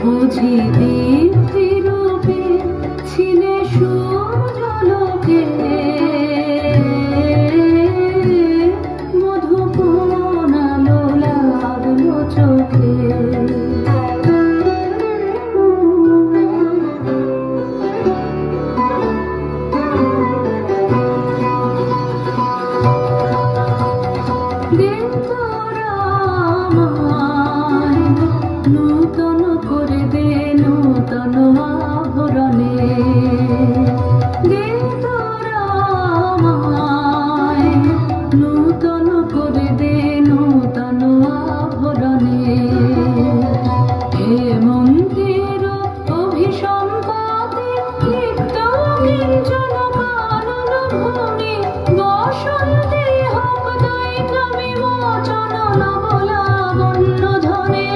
বুঝি দীপ্তিরূপে ছিলে সূর্যালোকে, মধুকোণ আলো লাগলো চোখে। দিন তোরা আমায় নূতন করে দে নূতন আভরণে।